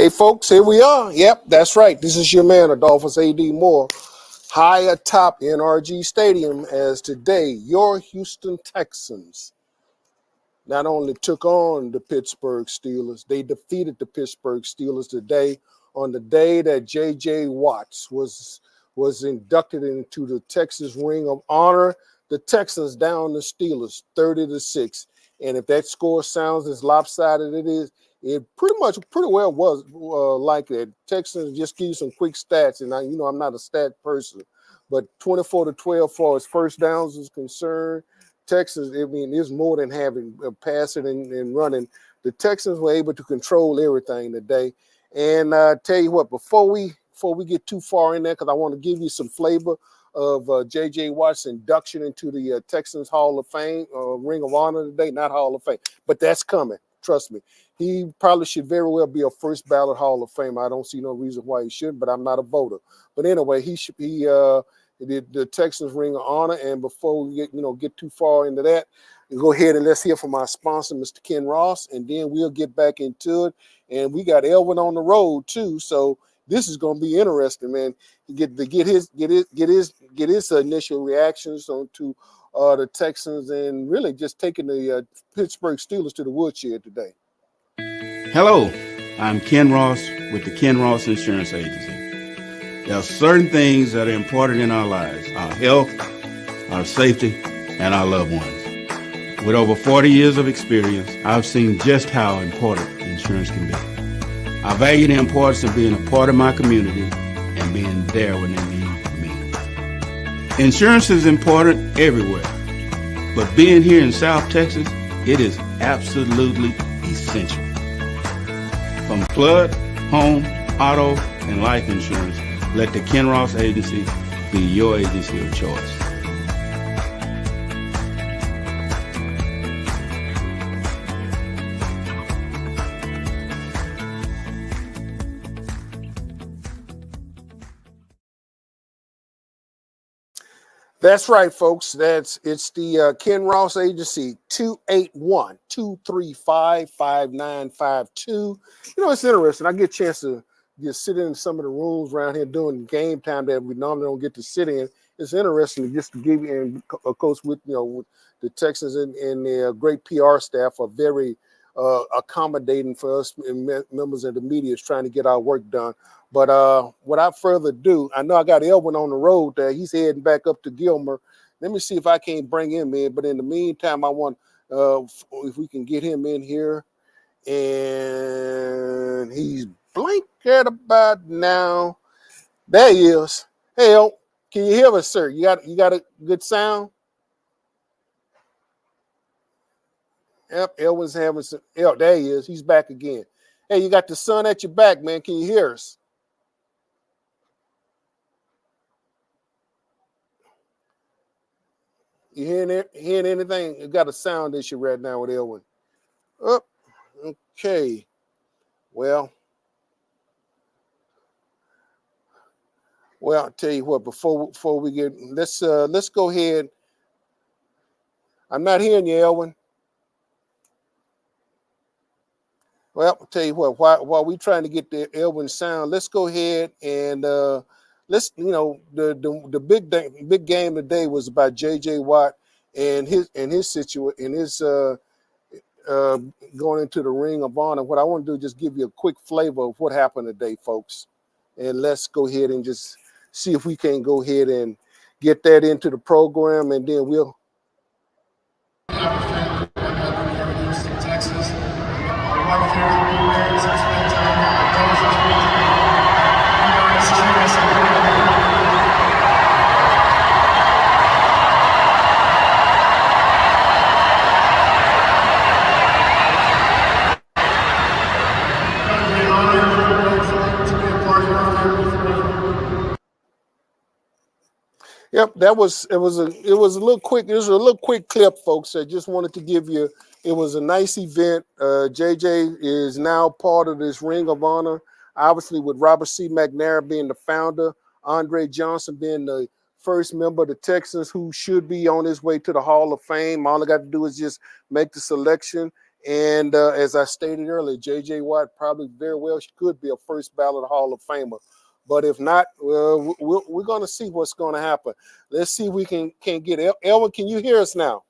Okay, folks, here we are. Yep, that's right. This is your man, Adolphus A.D. Moore, high atop NRG Stadium, as today your Houston Texans not only took on the Pittsburgh Steelers, they defeated the Pittsburgh Steelers today on the day that J.J. Watts was inducted into the Texans Ring of Honor. The Texans down the Steelers 30-6. And if that score sounds as lopsided as it is, it pretty well was like that. Texans, just give you some quick stats, and I'm not a stat person, but 24-12 as far as first downs is concerned. Texans, it's more than having passing and running. The Texans were able to control everything today. And tell you what, before we get too far in there, because I want to give you some flavor of J.J. Watt's induction into the Texans Hall of Fame, Ring of Honor today, not Hall of Fame, but that's coming. Trust me. He probably should very well be a first ballot Hall of Fame. I don't see no reason why he shouldn't, but I'm not a voter. But anyway, he should be the Texans Ring of Honor. And before we get too far into that, go ahead and let's hear from our sponsor, Mr. Ken Ross, and then we'll get back into it. And we got Elvin on the road too, so this is going to be interesting, man. Get his initial reactions on to the Texans and really just taking the Pittsburgh Steelers to the woodshed today. Hello, I'm Ken Ross with the Ken Ross Insurance Agency. There are certain things that are important in our lives: our health, our safety, and our loved ones. With over 40 years of experience, I've seen just how important insurance can be. I value the importance of being a part of my community and being there when they need me. Insurance is important everywhere, but being here in South Texas, it is absolutely essential. From flood, home, auto, and life insurance, let the Ken Ross Agency be your agency of choice. That's right, folks. It's the Ken Ross Agency, 281-235-5952. It's interesting. I get a chance to just sit in some of the rooms around here during game time that we normally don't get to sit in. It's interesting just to give you, and of course, with the Texans and their great PR staff are very accommodating for us and members of the media is trying to get our work done. But without further ado, I know I got Elvin on the road there. He's heading back up to Gilmer. Let me see if I can't bring him in. But in the meantime, I want if we can get him in here. And he's blank at about now. There he is. Hey, El, can you hear us, sir? You got a good sound? Yep, Elvin's having some. There he is. He's back again. Hey, you got the sun at your back, man. Can you hear us? You hearing anything? You got a sound issue right now with Elvin. Oh, okay. Well, I'll tell you what. Before we get, let's go ahead. I'm not hearing you, Elvin. Well, I'll tell you what. While we trying to get the Elvin sound, let's go ahead and let's the big game today was about J.J. Watt and his going into the Ring of Honor. What I want to do is just give you a quick flavor of what happened today, folks, and let's go ahead and just see if we can go ahead and get that into the program, and then we'll. Texas. My favorite memories I spent time with my Yep, it was a little quick. It was a little quick clip, folks. I just wanted to give you. It was a nice event. JJ is now part of this Ring of Honor, obviously with Robert C. McNair being the founder, Andre Johnson being the first member of the Texans who should be on his way to the Hall of Fame. All I got to do is just make the selection. And as I stated earlier, J.J. Watt probably very well could be a first ballot Hall of Famer. But if not, we're going to see what's going to happen. Let's see if we can get Elvin. Can you hear us now?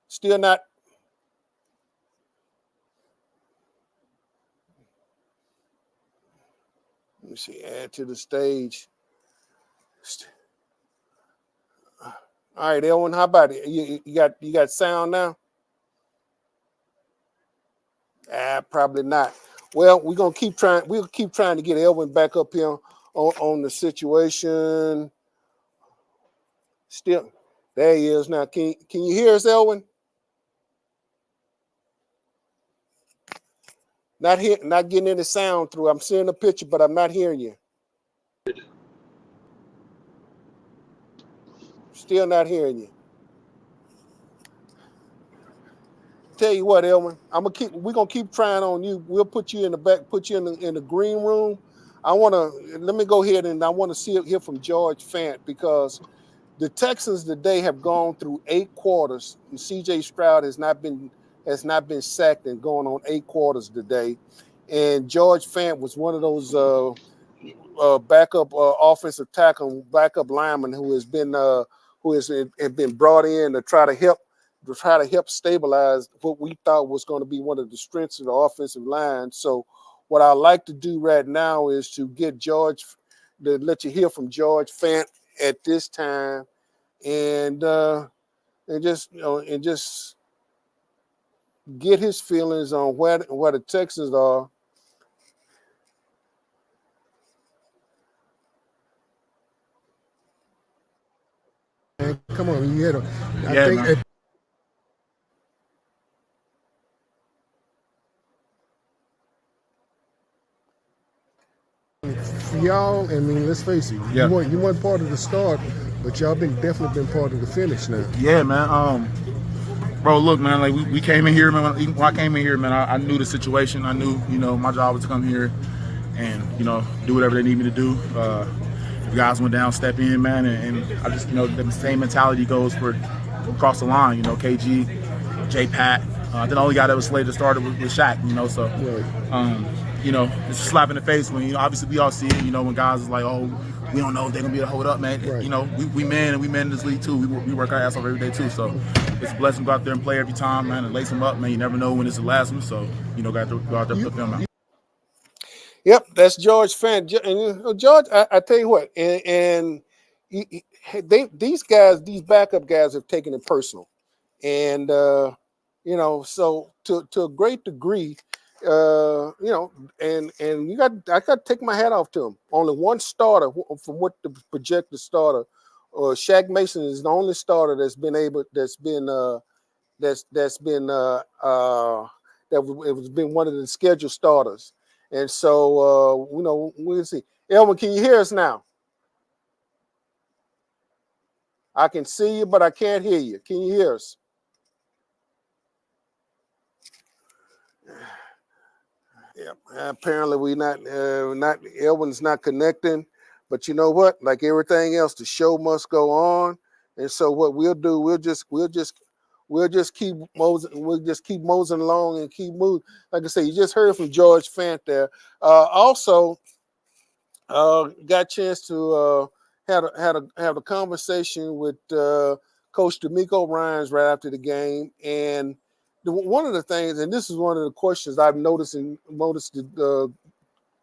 Still not. Let me see. Add to the stage. All right, Elvin. How about it? You got sound now? Probably not. Well, we're gonna keep trying. We'll keep trying to get Elvin back up here on the situation. Still, there he is now. Can you hear us, Elvin? Not getting any sound through. I'm seeing the picture, but I'm not hearing you. Still not hearing you. Tell you what, Elvin, we're gonna keep trying on you. We'll put you in the back, put you in the green room. Let me go ahead and I want to hear from George Fant, because the Texans today have gone through 8 quarters, and CJ Stroud has not been sacked and going on 8 quarters today. And George Fant was one of those backup offensive tackle, backup lineman who has been brought in to try to help stabilize what we thought was going to be one of the strengths of the offensive line. So what I like to do right now is to let you hear from George Fant at this time, and just get his feelings on where the Texans are. Man, come on, you had a. Yeah, man. For y'all, I mean, let's face it, Yeah. you weren't part of the start, but y'all definitely been part of the finish now. Yeah, man. Bro, look, man. Like we came in here, man. When I came in here, man, I knew the situation. I knew, my job was to come here and do whatever they need me to do. If guys went down, step in, man, and I just, the same mentality goes for across the line. KG, J Pat. The only guy that was slated to start was Shaq. So. Right. It's a slap in the face when, obviously we all see it, when guys is like, oh, we don't know if they're going to be able to hold up, man. Right. We men in this league too. We work our ass off every day too. So it's a blessing to go out there and play every time, man, and lace them up, man. You never know when it's the last one. So, got to go out there and put them out. Yep, that's George Fant. And George, I tell you what, and these backup guys have taken it personal. And, so to a great degree, and I got to take my hat off to him. Only one starter from what the projected starter, Shaq Mason is the only starter that's been one of the scheduled starters. And so, we'll see. Elvin, can you hear us now? I can see you, but I can't hear you. Can you hear us? Yeah, apparently we not Elvin's not connecting, but you know what? Like everything else, the show must go on, and so what we'll do, we'll just keep moseying along and keep moving. Like I say, you just heard from George Fant there. Also, got a chance to have a conversation with Coach D'Amico Ryans right after the game, and one of the things, and this is one of the questions I've noticed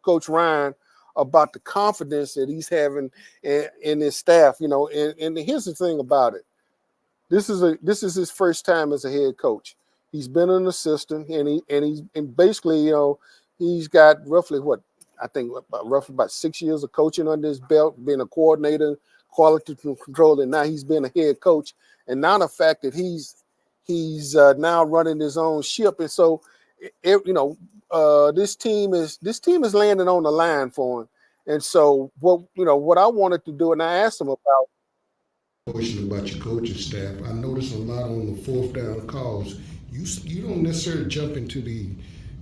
Coach Ryan about the confidence that he's having in his staff. And here's the thing about it: this is his first time as a head coach. He's been an assistant, and basically, he's got roughly about 6 years of coaching under his belt, being a coordinator, quality control, and now he's been a head coach. And now the fact that he's now running his own ship, and so this team is landing on the line for him. And so what I wanted to do, and I asked him about. Question about your coaching staff. I noticed a lot on the fourth down calls. You don't necessarily jump into the,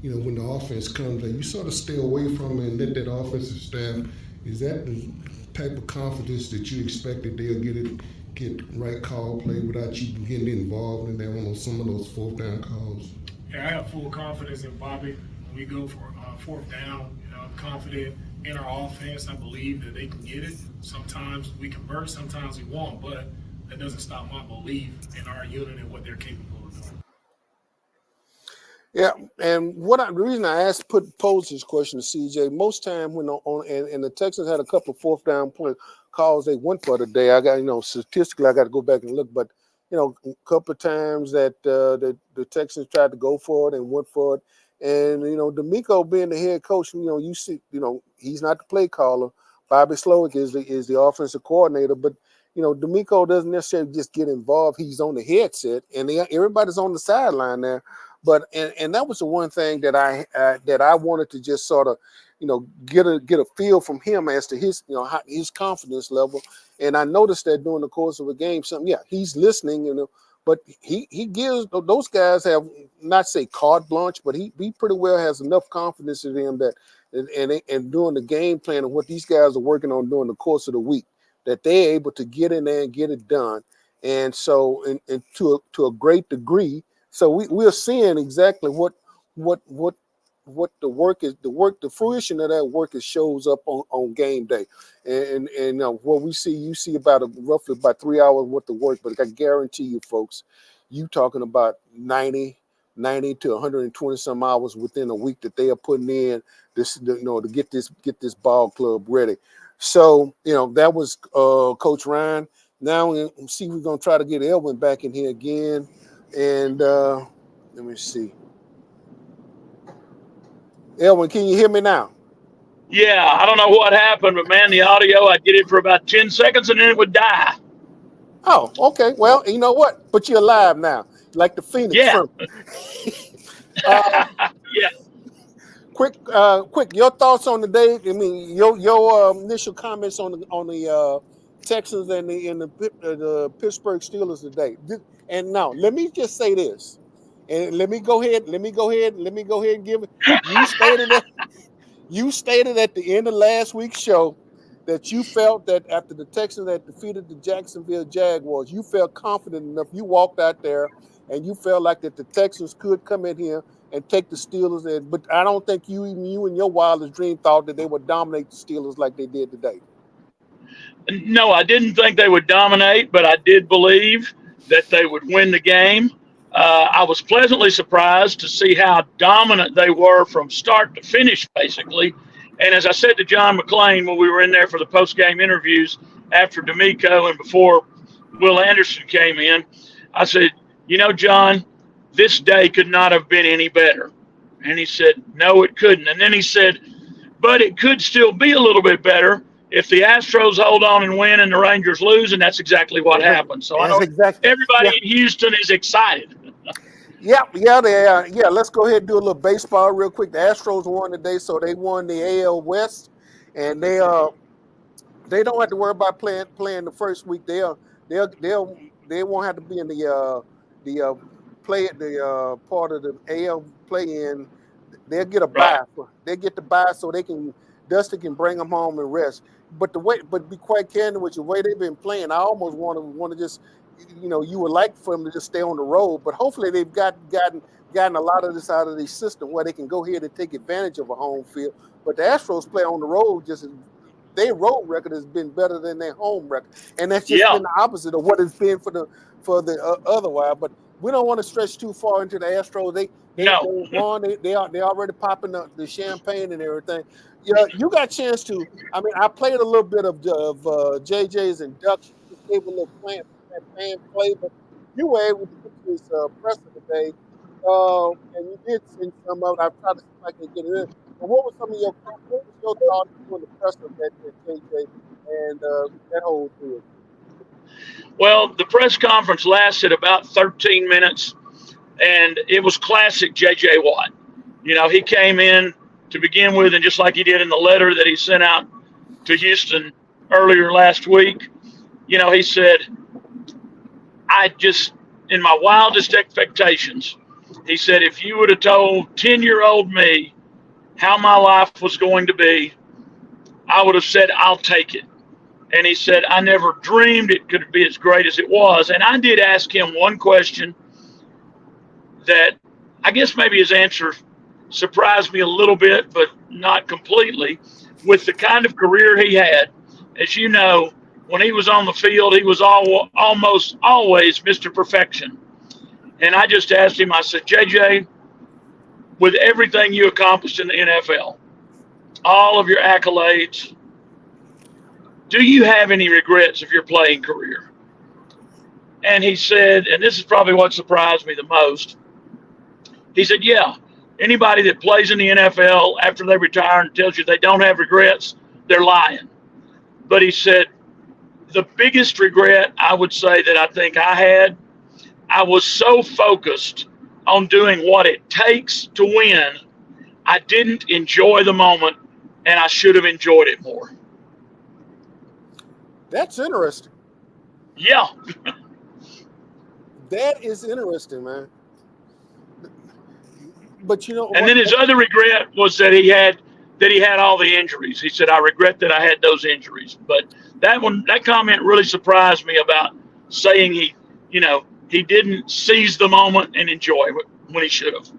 when the offense comes, you sort of stay away from it and let that offensive staff. Is that the type of confidence that you expect that they'll get it get right call play without you getting involved in that on some of those fourth down calls? Yeah, I have full confidence in Bobby. When we go for fourth down, I'm confident in our offense. I believe that they can get it. Sometimes we convert, sometimes we won't, but that doesn't stop my belief in our unit and what they're capable of doing. Yeah, and the reason I posed this question to CJ, most time when and the Texans had a couple of fourth down play calls they went for today. I got statistically I got to go back and look, but a couple of times that the Texans tried to go for it and went for it, and D'Amico being the head coach, you see, he's not the play caller. Bobby Slowick is the offensive coordinator, but D'Amico doesn't necessarily just get involved. He's on the headset, and everybody's on the sideline there. But and that was the one thing that I wanted to just sort of, get a feel from him as to his his confidence level. And I noticed that during the course of a game, he's listening, but he gives those guys have not say carte blanche, but he pretty well has enough confidence in him that and doing the game plan and what these guys are working on during the course of the week, that they're able to get in there and get it done. And so, and to a great degree. So we're seeing exactly what the work is. The fruition of that work shows up on game day, and what we see, you see roughly about 3 hours worth of work. But I guarantee you, folks, you talking about 90 to 120 some hours within a week that they are putting in to get this ball club ready. So that was Coach Ryan. Now we're going to try to get Elwin back in here again. And let me see. Elwin, can you hear me now? Yeah, I don't know what happened, but man, the audio, I'd get it for about 10 seconds and then it would die. Oh, okay. Well, you know what? But you're alive now, like the Phoenix. Yeah. Yeah. Quick, your thoughts on the day. I mean, your initial comments on the Texans and the Pittsburgh Steelers today. And now, let me just say this, and let me go ahead and give it. You stated at the end of last week's show that you felt that after the Texans had defeated the Jacksonville Jaguars, you felt confident enough. You walked out there and you felt like that the Texans could come in here and take the Steelers in. But I don't think you in your wildest dream thought that they would dominate the Steelers like they did today. No, I didn't think they would dominate, but I did believe that they would win the game. I was pleasantly surprised to see how dominant they were from start to finish, basically. And as I said to John McClain when we were in there for the post-game interviews after D'Amico and before Will Anderson came in, I said, John, this day could not have been any better. And he said, no, it couldn't. And then he said, but it could still be a little bit better if the Astros hold on and win and the Rangers lose, and that's exactly what happened. So I know everybody in Houston is excited. Yeah, they are. Yeah, let's go ahead and do a little baseball real quick. The Astros won today, so they won the AL West, and they don't have to worry about playing the first week. They won't have to be in the part of the AL play-in. They'll get a bye. They get the bye so Dusty can bring them home and rest. But be quite candid with you, the way they've been playing, I almost want to just, you would like for them to just stay on the road. But hopefully they've gotten a lot of this out of their system where they can go ahead and take advantage of a home field. But the Astros play on the road their road record has been better than their home record, and that's just been the opposite of what it's been for the otherwise. But we don't want to stretch too far into the Astros. They won. They already popping the champagne and everything. Yeah, you got a chance to. I mean, I played a little bit of JJ's induction. Just gave a little fan play, but you were able to get this presser today, and you did send some of it. I tried to see if I could get it in. But what was some of your thoughts on the presser that JJ and that whole deal? Well, the press conference lasted about 13 minutes, and it was classic J.J. Watt. He came in to begin with, and just like he did in the letter that he sent out to Houston earlier last week, he said, in my wildest expectations, he said, if you would have told 10-year-old me how my life was going to be, I would have said, I'll take it. And he said, I never dreamed it could be as great as it was. And I did ask him one question that I guess maybe his answer surprised me a little bit, but not completely. With the kind of career he had, as you know, when he was on the field, he was almost always Mr. Perfection. And I just asked him, I said, JJ, with everything you accomplished in the NFL, all of your accolades, do you have any regrets of your playing career? And he said, and this is probably what surprised me the most, he said, yeah, anybody that plays in the NFL after they retire and tells you they don't have regrets, they're lying. But he said, the biggest regret I would say that I think I had, I was so focused on doing what it takes to win, I didn't enjoy the moment, and I should have enjoyed it more. That's interesting. Yeah. That is interesting, man. But you know, And then his other regret was that he had all the injuries. He said, I regret that I had those injuries. But that comment really surprised me about saying he didn't seize the moment and enjoy it when he should have.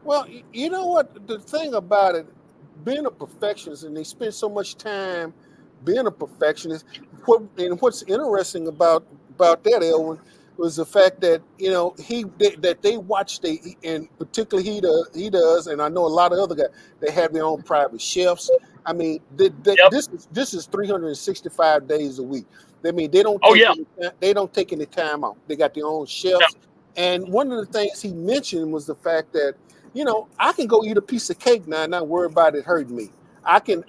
well, you know what? The thing about it, being a perfectionist, and they spend so much time being a perfectionist. What's interesting about that, Elwin, was the fact that that they watch and particularly he does, and I know a lot of other guys. They have their own private chefs. I mean, Yep. this is 365 days a week. I mean, they don't. They don't take any time out. They got their own chefs. Yep. And one of the things he mentioned was the fact that I can go eat a piece of cake now and not worry about it hurting me. I can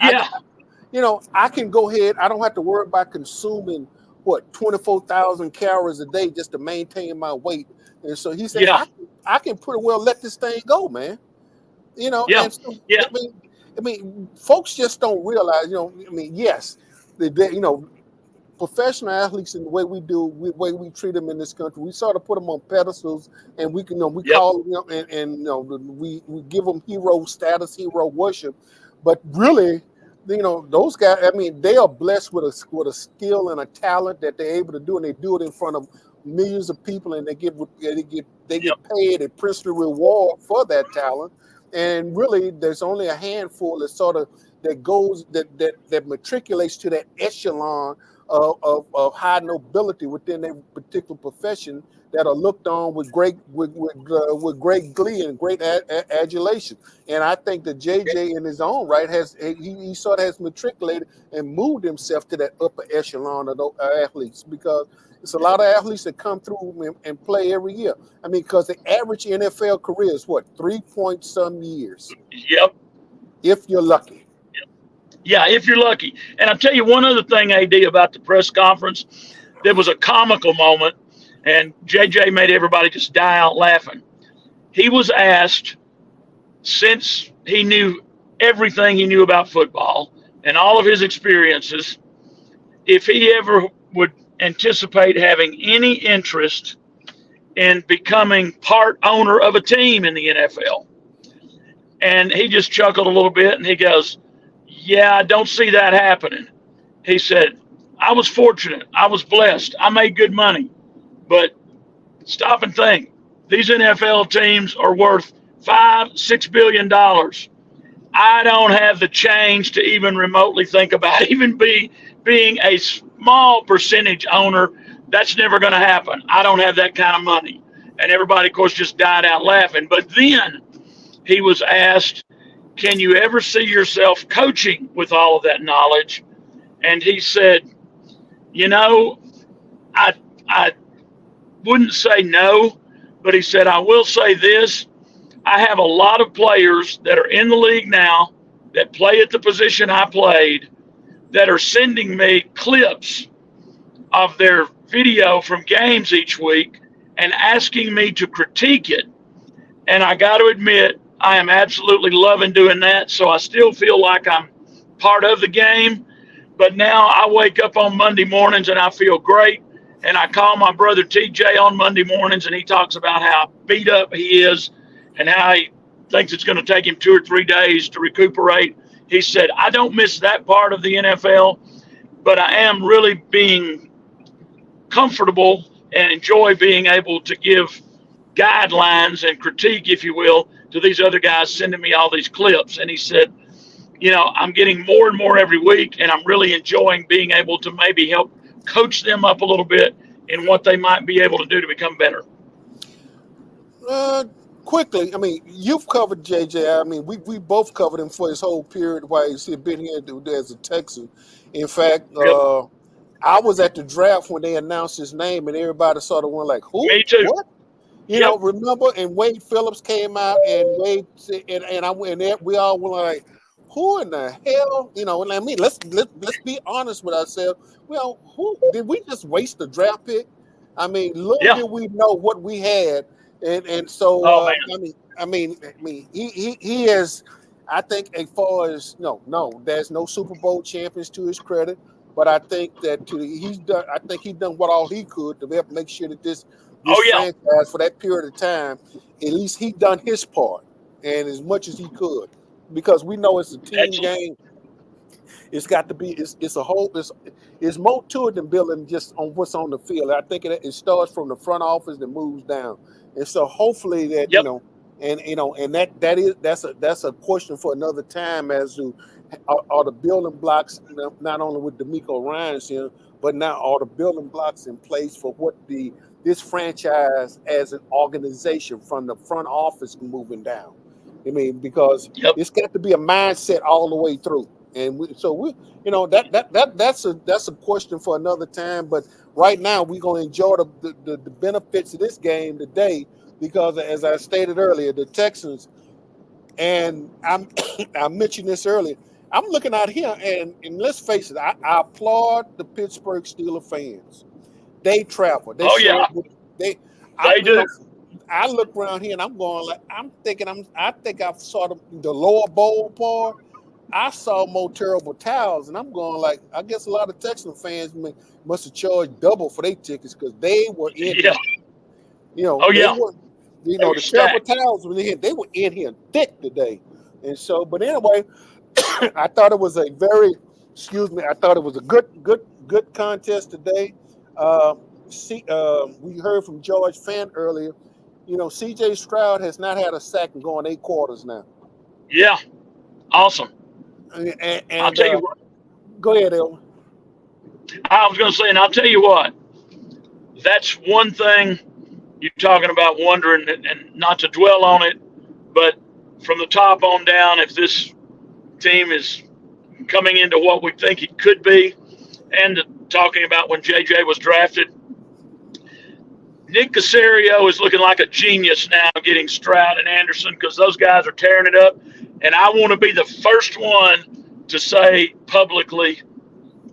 go ahead. I don't have to worry about consuming 24,000 calories a day just to maintain my weight. And so he said, I can pretty well let this thing go, man. Yeah. And so, I mean, folks just don't realize, yes, professional athletes in the way we treat them in this country, we sort of put them on pedestals, and we call we give them hero status, hero worship, but really, those guys, I mean, they are blessed with a skill and a talent that they're able to do, and they do it in front of millions of people, and they get paid a princely reward for that talent. And really, there's only a handful that matriculates to that echelon of high nobility within their particular profession that are looked on with great glee and great adulation. And I think that JJ in his own right he sort of has matriculated and moved himself to that upper echelon of those athletes, because it's a lot of athletes that come through and play every year. I mean, because the average NFL career is 3-point-some years. Yep. If you're lucky. Yeah, if you're lucky. And I'll tell you one other thing, AD, about the press conference. There was a comical moment, and JJ made everybody just die out laughing. He was asked, since he knew everything he knew about football and all of his experiences, if he ever would anticipate having any interest in becoming part owner of a team in the NFL. And he just chuckled a little bit, and he goes, yeah, I don't see that happening. He said, I was fortunate. I was blessed. I made good money. But stop and think. These NFL teams are worth $5-6 billion. I don't have the change to even remotely think about even being a small percentage owner. That's never going to happen. I don't have that kind of money. And everybody, of course, just died out laughing. But then he was asked, can you ever see yourself coaching with all of that knowledge? And he said, I wouldn't say no, but he said, I will say this. I have a lot of players that are in the league now that play at the position I played that are sending me clips of their video from games each week and asking me to critique it. And I got to admit, I am absolutely loving doing that. So I still feel like I'm part of the game. But now I wake up on Monday mornings and I feel great. And I call my brother TJ on Monday mornings, and he talks about how beat up he is and how he thinks it's going to take him 2 or 3 days to recuperate. He said, I don't miss that part of the NFL. but I am really being comfortable and enjoy being able to give guidelines and critique, if you will, to these other guys sending me all these clips. And he said, I'm getting more and more every week, and I'm really enjoying being able to maybe help coach them up a little bit in what they might be able to do to become better. Quickly, I mean, you've covered JJ. I mean, we both covered him for his whole period while he's been here as a Texan. In fact, Yep. I was at the draft when they announced his name, and everybody sort of went like, "Who? Me too. What?" Yep. Remember? And Wade Phillips came out, and Wade we all were like, "Who in the hell?" And I mean, let's be honest with ourselves. Well, who did we just waste the draft pick? I mean, little did we know what we had. And so I mean he is, I think, as far as there's no Super Bowl champions to his credit, but I think that he's done what all he could to help make sure that this franchise for that period of time, at least he done his part and as much as he could, because we know it's a team game. It's got to be it's more to it than building just on what's on the field. I think it starts from the front office and moves down. And so hopefully that that's a question for another time as to are the building blocks, not only with DeMeco Ryans here, but now are the building blocks in place for what this franchise as an organization from the front office moving down. I mean, because it's got to be a mindset all the way through. And that's a question for another time. But right now, we're going to enjoy the benefits of this game today, because, as I stated earlier, the Texans, and I mentioned this earlier, I'm looking out here, and let's face it, I applaud the Pittsburgh Steelers fans. They travel. They do. I look around here, and I'm going like, I think I've saw the lower bowl part. I saw more terrible towels, and I'm going like, I guess a lot of Texan fans must have charged double for their tickets, because they were in here. The terrible towels they were in here thick today. And so, but anyway, I thought it was a good contest today. We heard from George Fant earlier. CJ Stroud has not had a sack in going 8 quarters now. Yeah, awesome. And I'll tell you what. Go ahead, Elwin. I was going to say, and I'll tell you what. That's one thing you're talking about, wondering, and not to dwell on it, but from the top on down, if this team is coming into what we think it could be, and talking about when JJ was drafted, Nick Caserio is looking like a genius now, getting Stroud and Anderson, because those guys are tearing it up. And I want to be the first one to say publicly,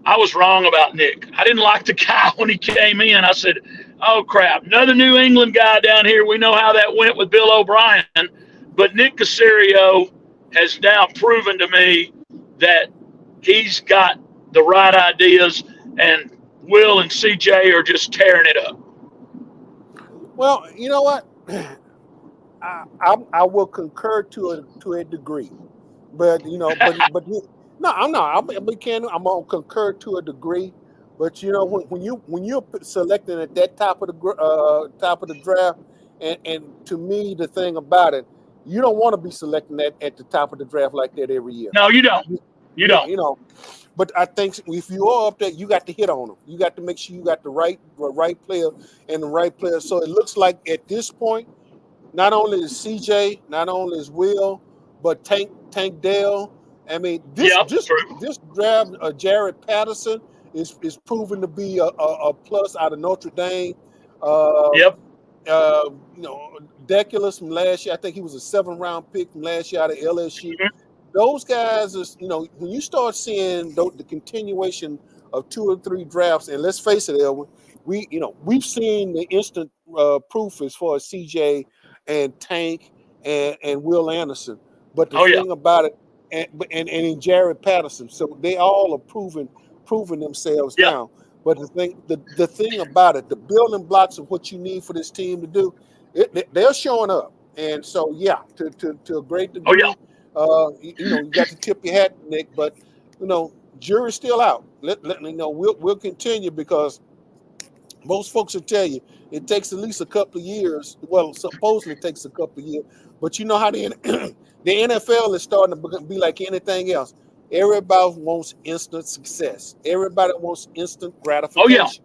I was wrong about Nick. I didn't like the guy when he came in. I said, oh, crap, another New England guy down here. We know how that went with Bill O'Brien. But Nick Caserio has now proven to me that he's got the right ideas, and Will and CJ are just tearing it up. Well, you know what? I will concur to a degree, but I'm not. I'm gonna concur to a degree, but when you're selecting at that top of the draft, and to me the thing about it, you don't want to be selecting that at the top of the draft like that every year. No, you don't. You don't. But I think if you are up there, you got to hit on them. You got to make sure you got the right player and the right player. So it looks like at this point, not only is CJ, not only is Will, but Tank Dell. I mean, this draft, Jared Patterson is proven to be a plus out of Notre Dame. Deculus from last year, I think he was a 7th-round pick from last year out of LSU. Mm-hmm. Those guys is, when you start seeing the continuation of 2 or 3 drafts, and let's face it, Elwin, we've seen the instant proof as far as CJ and Tank and Will Anderson, but the thing about it, and in Jared Patterson, so they all are proving themselves now. But the thing about it, the building blocks of what you need for this team to do, they're showing up, and so to a great degree. You got to tip your hat, Nick, but jury's still out. Let me know. We'll continue because most folks will tell you it takes at least a couple of years. Well, supposedly it takes a couple of years, but you know how the the NFL is starting to be like anything else. Everybody wants instant success. Everybody wants instant Oh yeah. gratification.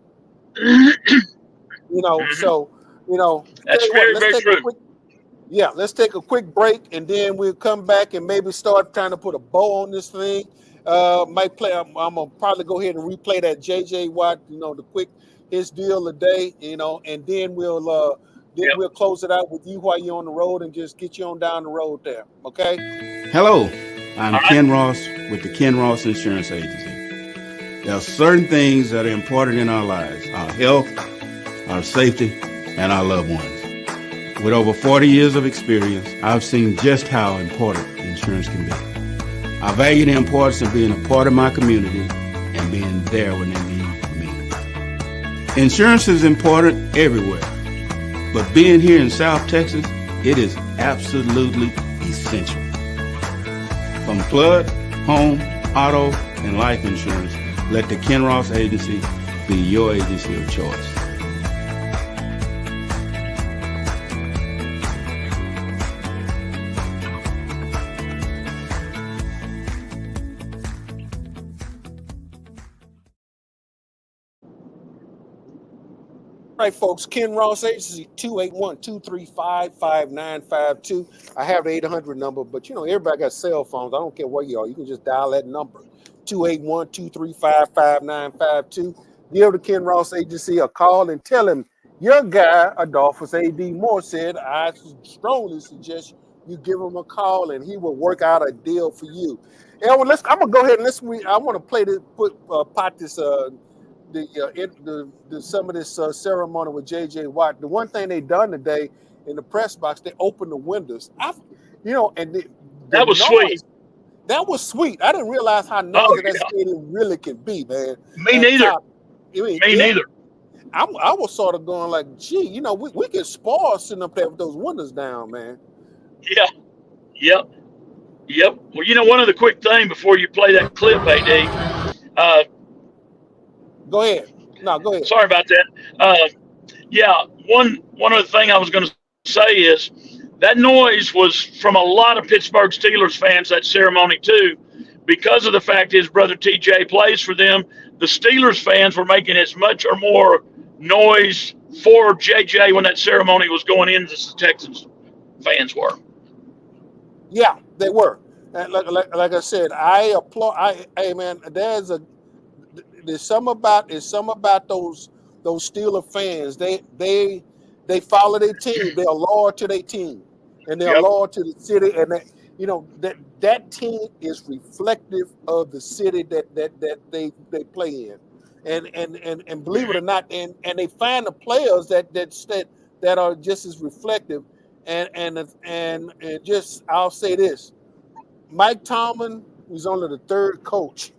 So tell That's you what, very, very true. let's take a quick break, and then we'll come back and maybe start trying to put a bow on this thing. Might play. I'm gonna probably go ahead and replay that J.J. Watt, his deal today, and then we'll Yep. we'll close it out with you while you're on the road and just get you on down the road there. Okay. Hello, I'm All right. Ken Ross with the Ken Ross Insurance Agency. There are certain things that are important in our lives: our health, our safety, and our loved ones. With over 40 years of experience, I've seen just how important insurance can be. I value the importance of being a part of my community and being there when they need me. Insurance is important everywhere, but being here in South Texas, it is absolutely essential. From flood, home, auto, and life insurance, let the Ken Ross Agency be your agency of choice. All right, folks, Ken Ross Agency, 281-235-5952. I have the 800 number, but everybody got cell phones. I don't care where you are. You can just dial that number, 281-235-5952. Give the Ken Ross Agency a call and tell him your guy, Adolphus A.D. Moore, said, I strongly suggest you give him a call and he will work out a deal for you. Yeah, well, I'm going to go ahead and I want to play this, pot this, some of this ceremony with J.J. Watt. The one thing they done today in the press box, they opened the windows. And That was noise, sweet. that was sweet. I didn't realize how noisy that stadium really can be, man. Me neither. Me neither. I was sort of going like, gee, we get spoiled sitting up there with those windows down, man. Yeah. Yep. Well, one of the quick thing before you play that clip, AD. Go ahead. No, go ahead. Sorry about that. One other thing I was going to say is that noise was from a lot of Pittsburgh Steelers fans, that ceremony too, because of the fact his brother TJ plays for them. The Steelers fans were making as much or more noise for JJ when that ceremony was going in as the Texans fans were. Yeah, they were. And like I said, I applaud. Hey, man, there's some about those Steeler fans. They follow their team. They're loyal to their team, and they're loyal to the city. And that team is reflective of the city that they play in. And believe it or not, and they find the players that are just as reflective. And just I'll say this: Mike Tomlin was only the third coach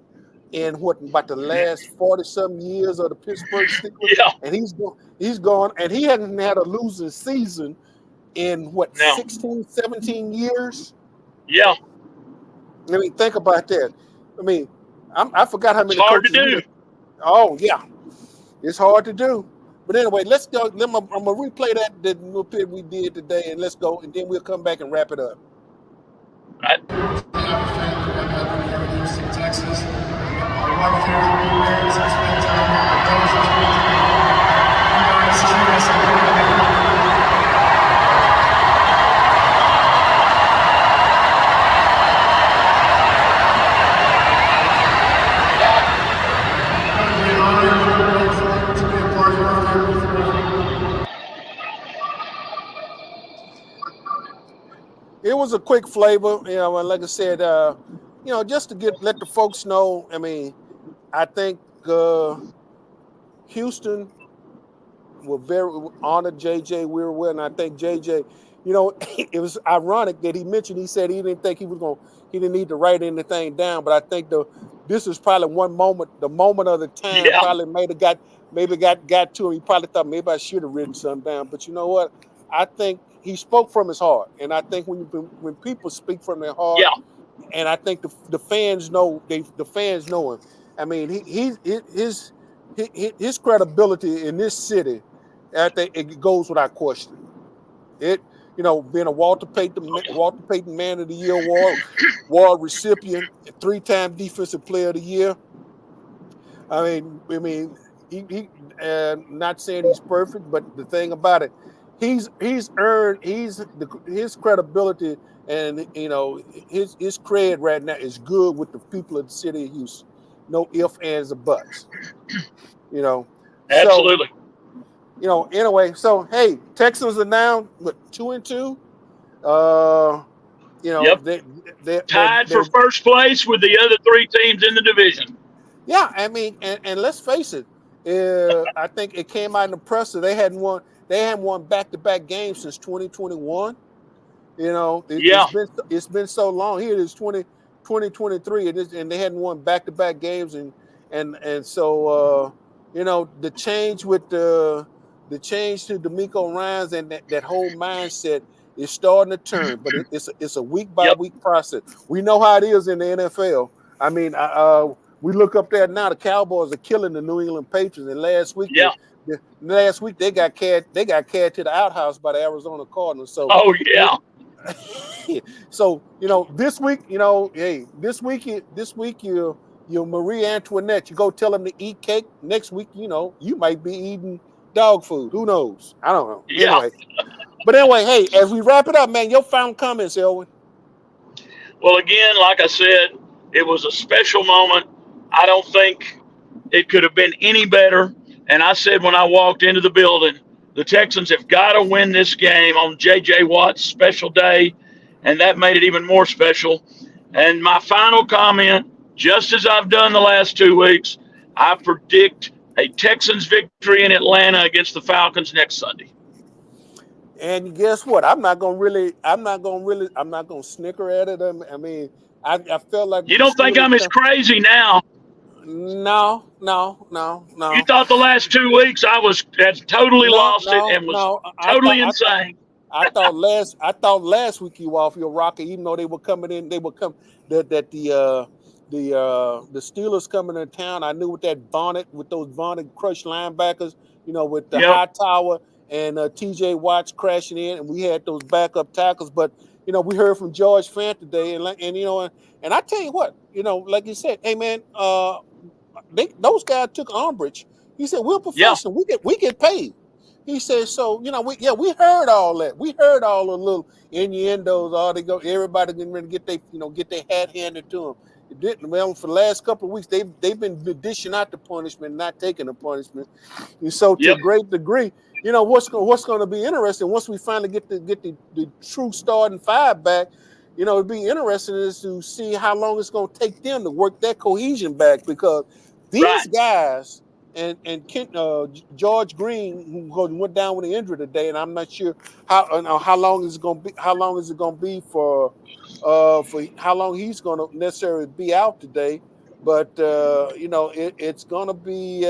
in about the last 40-something years of the Pittsburgh Steelers. Yeah. And he's gone, and he hasn't had a losing season in 16, 17 years. Yeah. I mean, think about that. I mean, I forgot how many. It's hard coaches to do. Oh yeah, it's hard to do. But anyway, let's go. I'm gonna replay that little bit we did today, and let's go, and then we'll come back and wrap it up. All right. Houston, Texas. My wife here has been married since that time. My daughters have been It was a quick flavor, and like I said, just to let the folks know. I mean, I think Houston were very honored JJ. We were with, and I think JJ. It was ironic that he said he didn't think he didn't need to write anything down, but I think this is probably the moment of the time. Yeah. Probably maybe got to him. He probably thought maybe I should have written something down, but you know what? I think he spoke from his heart, and I think when people speak from their heart, and I think the fans know the fans know him. I mean, his credibility in this city, I think it goes without question. It being a Oh yeah, Walter Payton Man of the Year award recipient, 3-time Defensive Player of the Year. I mean, he not saying he's perfect, but the thing about it, he's earned his credibility, and his cred right now is good with the people of the city of Houston. No ifs, ands, or buts. You know, so absolutely. anyway. So hey, Texans are now what, 2-2. Uh, Yep, they tied they for first place with the other three teams in the division. Yeah, I mean, and let's face it. I think it came out in the press that they hadn't won. They hadn't won back-to-back games since 2021. Yeah, It's been so long. Here it is 2023, and they hadn't won back-to-back games, and so the change with the change to D'Amico Ryans and that whole mindset is starting to turn, but it's a week by yep, week process. We know how it is in the NFL. I mean, we look up there now. The Cowboys are killing the New England Patriots, and yeah. last week they got carried to the outhouse by the Arizona Cardinals. So Oh you yeah, so this week, hey, this week you Marie Antoinette, you go tell them to eat cake. Next week, you might be eating dog food. Who knows? I don't know. yeah. Anyway, hey, as we wrap it up, man, your final comments, Elwin. Well, again, like I said, it was a special moment. I don't think it could have been any better. And I said when I walked into the building, the Texans have got to win this game on J.J. Watt's special day. And that made it even more special. And my final comment, just as I've done the last 2 weeks, I predict a Texans victory in Atlanta against the Falcons next Sunday. And guess what? I'm not gonna snicker at it. I mean, I felt like You with the don't think Steelers. I'm as crazy now? No, no, no, You no. thought the last 2 weeks I had totally No, lost it no, and was no. totally insane. I thought last week you off your rocker, even though they were coming in, they were come that the Steelers coming to town. I knew with those Vonnet crushed linebackers, with the Yep, high tower and TJ Watts crashing in, and we had those backup tackles. But we heard from George Fant today, and I tell you what, like you said, hey man, those guys took umbrage. He said, "We're yeah, professional. We get paid." He said, "So we heard all that. We heard all the little innuendos. All they go, everybody getting ready to get their hat handed to them. It didn't. Well, for the last couple of weeks, they've been dishing out the punishment, not taking the punishment. And so, to a yep, great degree, what's going to be interesting once we finally get the true starting five back. It'd be interesting is to see how long it's going to take them to work that cohesion back, because right. these guys and George Green, who went down with an injury today, and I'm not sure how long is it going to be. How long is it going to be for how long he's going to necessarily be out today? But it's going to be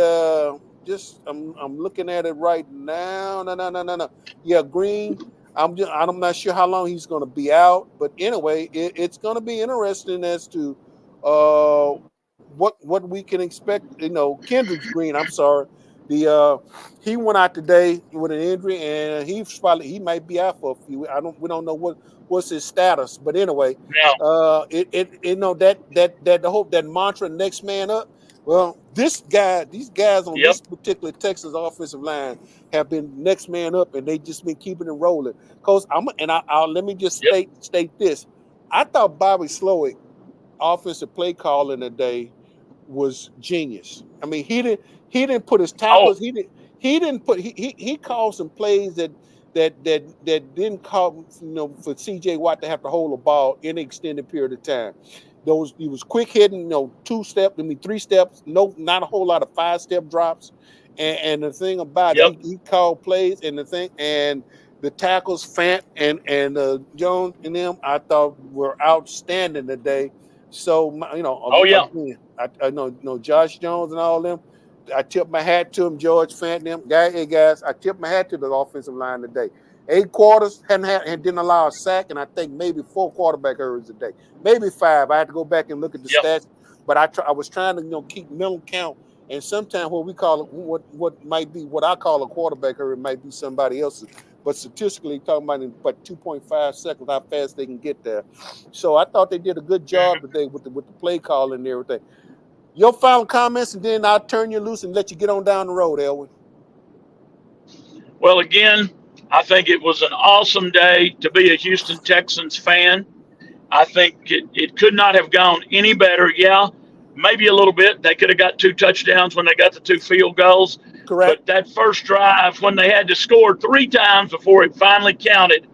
just. I'm looking at it right now. No. Yeah, Green. I'm not sure how long he's going to be out, but anyway, it's going to be interesting as to what we can expect. Kendrick's Green. I'm sorry. He went out today with an injury, and he might be out for a few. We don't know what's his status, but anyway, Yeah, that the hope, that mantra, next man up. Well, these guys on yep, this particular Texas offensive line have been next man up, and they just been keeping it rolling. Cause I'll let me just yep. state this. I thought Bobby Slowick offensive play calling today was genius. I mean, he didn't put his Oh, tackles. He called some plays that didn't call for C.J. Watt to have to hold the ball in an extended period of time. He was quick hitting, 2 step, 3 steps, no, not a whole lot of 5-step drops. And the thing about it, yep, he called plays, and the tackles, Fant and Jones and them, I thought were outstanding today. So oh yeah, again, I know Josh Jones and all them. I tip my hat to him, George Fant, them guy. Hey guys, I tip my hat to the offensive line today. 8 quarters, and didn't allow a sack, and I think maybe 4 quarterback errors a day, maybe 5. I had to go back and look at the Yep. stats, but I was trying to keep mental count. And sometimes what we call it, what might be what I call a quarterback error, it might be somebody else's. But statistically, talking about in but 2.5 seconds, how fast they can get there. So I thought they did a good job today with the play call and everything. Your final comments, and then I'll turn you loose and let you get on down the road, Elwin. Well, again, I think it was an awesome day to be a Houston Texans fan. I think it could not have gone any better. Yeah, maybe a little bit. They could have got 2 touchdowns when they got the 2 field goals. Correct. But that first drive, when they had to score 3 times before it finally counted,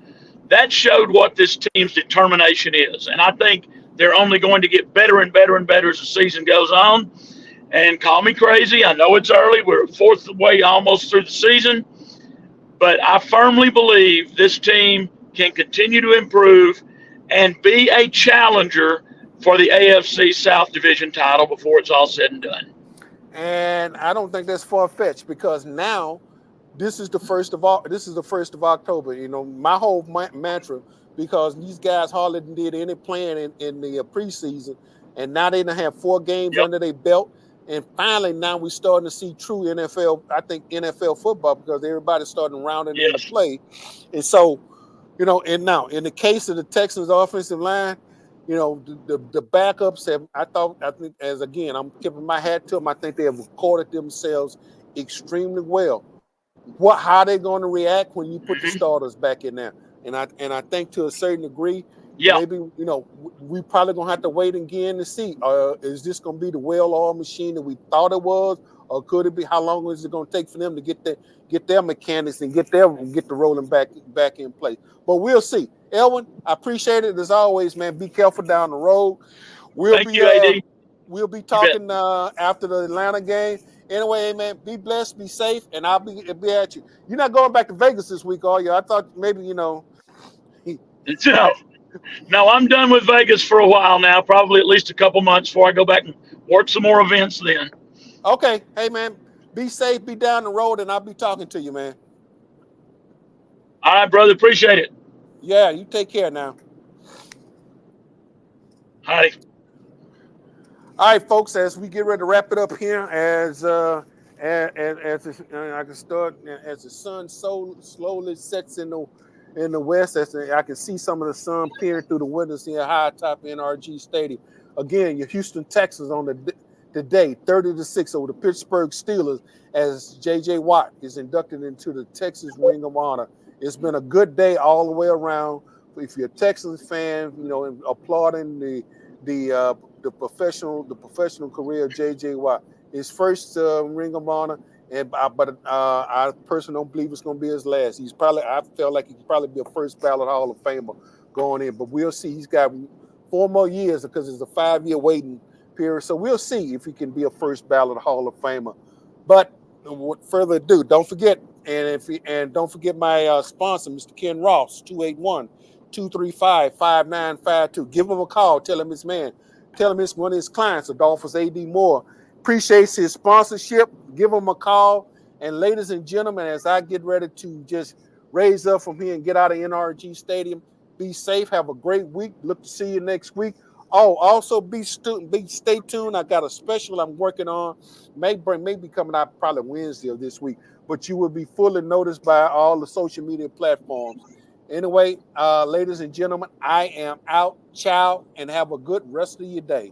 that showed what this team's determination is. And I think they're only going to get better and better and better as the season goes on. And call me crazy. I know it's early. We're a fourth way almost through the season. But I firmly believe this team can continue to improve and be a challenger for the AFC South Division title before it's all said and done. And I don't think that's far-fetched, because now this is the first of October. My whole mantra, because these guys hardly did any playing in the preseason, and now they have 4 games under their belt. And finally, now we're starting to see true NFL football, because everybody's starting rounding into play. And so, and now in the case of the Texans offensive line, the backups have, I think, as again, I'm tipping my hat to them, I think they have recorded themselves extremely well. How are they going to react when you put the starters back in there? And I think to a certain degree, maybe, we probably going to have to wait again to see, is this going to be the well-oiled machine that we thought it was, or could it be, how long is it going to take for them to get their mechanics and get the rolling back in place? But we'll see. Elwin, I appreciate it as always, man. Be careful down the road. Thank you, AD. We'll be talking after the Atlanta game. Anyway, man, be blessed, be safe, and I'll be at you. You're not going back to Vegas this week, are you? I thought maybe, No, I'm done with Vegas for a while now, probably at least a couple months before I go back and work some more events then. Okay. Hey, man, be safe, be down the road, and I'll be talking to you, man. All right, brother. Appreciate it. Yeah, you take care now. Hi. All right, folks, as we get ready to wrap it up here, as I can start, as the sun so slowly sets in the west, I can see some of the sun peering through the windows here high atop NRG Stadium. Again, your Houston Texans on today, 30-6 over the Pittsburgh Steelers, as J.J. Watt is inducted into the Texans Ring of Honor. It's been a good day all the way around. If you're a Texans fan, applauding the professional career of J.J. Watt. His first Ring of Honor, but I personally don't believe it's going to be his last. I felt like he could probably be a first ballot Hall of Famer going in, but we'll see. He's got 4 more years, because it's a 5-year waiting period. So we'll see if he can be a first ballot Hall of Famer. But without further ado, don't forget, and don't forget my sponsor, Mr. Ken Ross, 281-235-5952. Give him a call. Tell him it's one of his clients, Adolphus A.D. Moore. Appreciates his sponsorship. Give him a call. And ladies and gentlemen, as I get ready to just raise up from here and get out of NRG Stadium, be safe. Have a great week. Look to see you next week. Oh, also stay tuned. I got a special I'm working on. May be coming out probably Wednesday of this week, but you will be fully noticed by all the social media platforms. Anyway, ladies and gentlemen, I am out. Ciao, and have a good rest of your day.